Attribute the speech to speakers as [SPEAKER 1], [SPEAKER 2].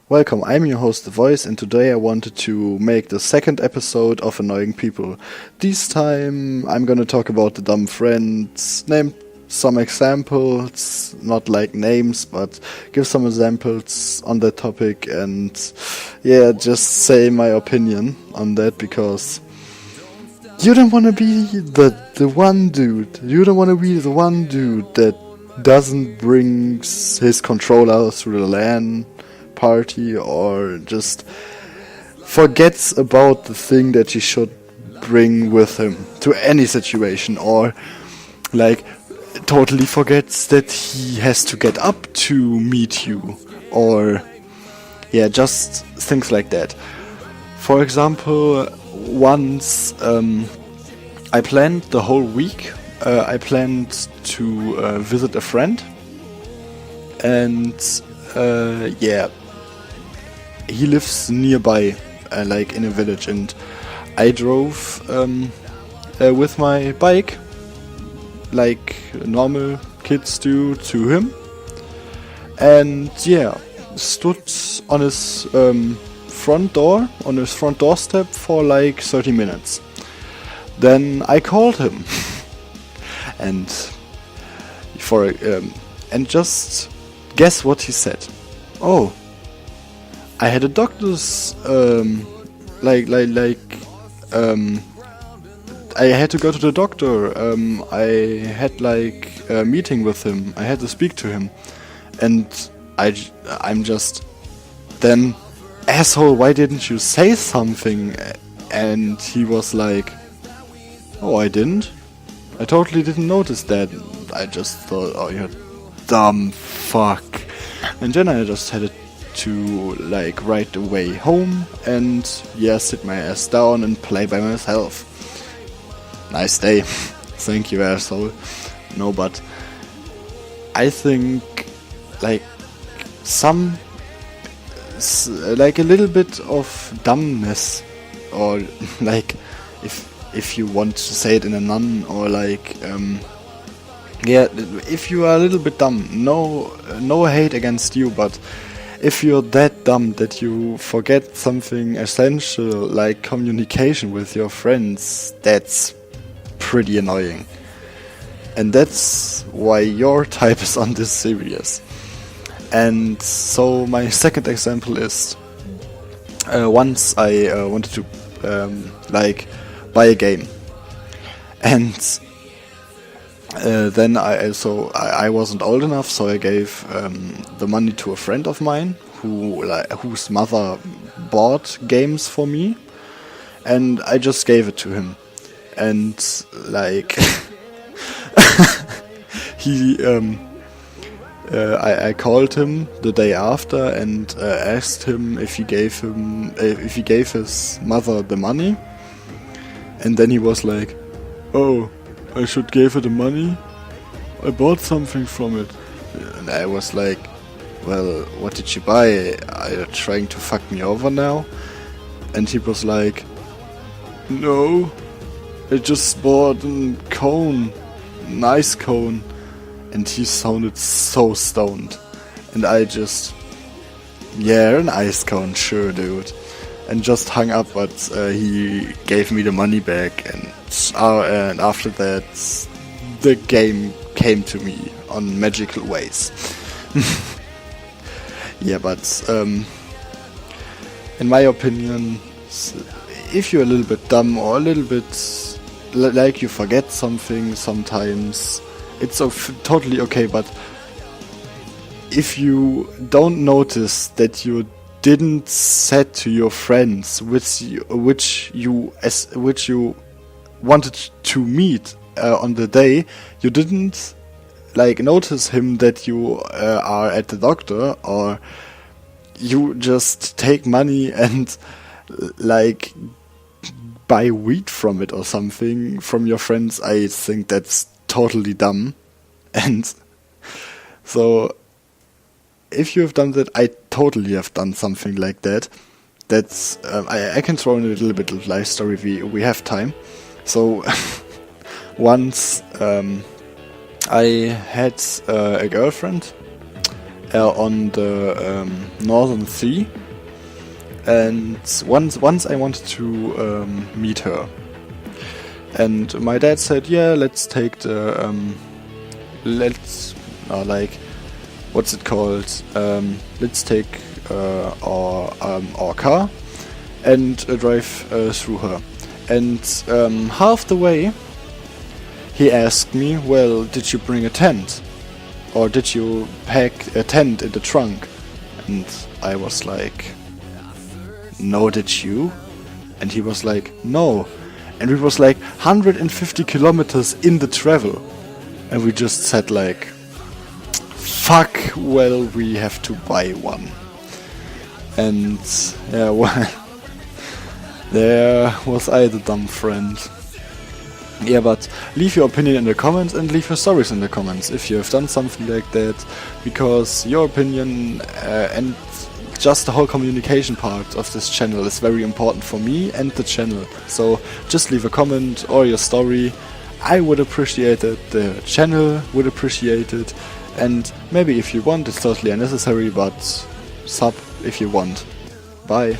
[SPEAKER 1] Welcome, I'm your host, The Voice, and today I wanted to make the second episode of Annoying People. This time I'm gonna talk about the dumb friends, name some examples, not like names, but give some examples on that topic, and just say my opinion on that, because you don't wanna be the one dude. You don't wanna be the one dude that doesn't bring his controller through the LAN party, or just forgets about the thing that he should bring with him to any situation, or like totally forgets that he has to get up to meet you, or just things like that. For example, once I planned the whole week. I planned to visit a friend, and he lives nearby, like in a village, and I drove with my bike, like normal kids do, to him, and stood on his front doorstep for like 30 minutes. Then I called him, and and just guess what he said. Oh, I had a doctor's I had to go to the doctor. I had like a meeting with him. I had to speak to him, and I'm just, then, asshole, why didn't you say something? And he was like, oh, I didn't. I totally didn't notice that. I just thought, oh, you dumb fuck. And then I just had to like right away home and sit my ass down and play by myself. Nice day. Thank you, asshole. No, but I think like like a little bit of dumbness, or like if you want to say it in a nun, or like if you are a little bit dumb, no hate against you, but if you're that dumb that you forget something essential like communication with your friends, that's pretty annoying. And that's why your type is on this series. And so my second example is, once I wanted to buy a game, and then I wasn't old enough, so I gave the money to a friend of mine whose mother bought games for me, and I just gave it to him. And like I called him the day after and asked him if he gave his mother the money, and then he was like, "Oh, I should give her the money? I bought something from it." And I was like, "Well, what did you buy? Are you trying to fuck me over now?" And he was like, "No, I just bought a cone, an ice cone." And he sounded so stoned. And I just, an ice cone, sure, dude. And just hung up, but he gave me the money back, and after that the game came to me on magical ways. But in my opinion, if you're a little bit dumb, or a little bit like you forget something sometimes, it's totally okay. But if you don't notice that you didn't said to your friends which you wanted to meet on the day, you didn't like notice him that you are at the doctor, or you just take money and like buy weed from it or something from your friends, I think that's totally dumb. And so if you have done that, I totally have done something like that. That's I can throw in a little bit of life story. We have time. So once I had a girlfriend, on the Northern Sea, and once I wanted to meet her, and my dad said, yeah, let's take the what's it called? Let's take our car and drive through her. And half the way, he asked me, well, did you bring a tent? Or did you pack a tent in the trunk? And I was like, no, did you? And he was like, no. And we was like 150 kilometers in the travel. And we just said like, fuck, well, we have to buy one. And yeah, well, there was I, the dumb friend. Yeah, but leave your opinion in the comments and leave your stories in the comments if you have done something like that, because your opinion and just the whole communication part of this channel is very important for me and the channel. So just leave a comment or your story. I would appreciate it, the channel would appreciate it, and maybe if you want, it's totally unnecessary, but sub if you want. Bye.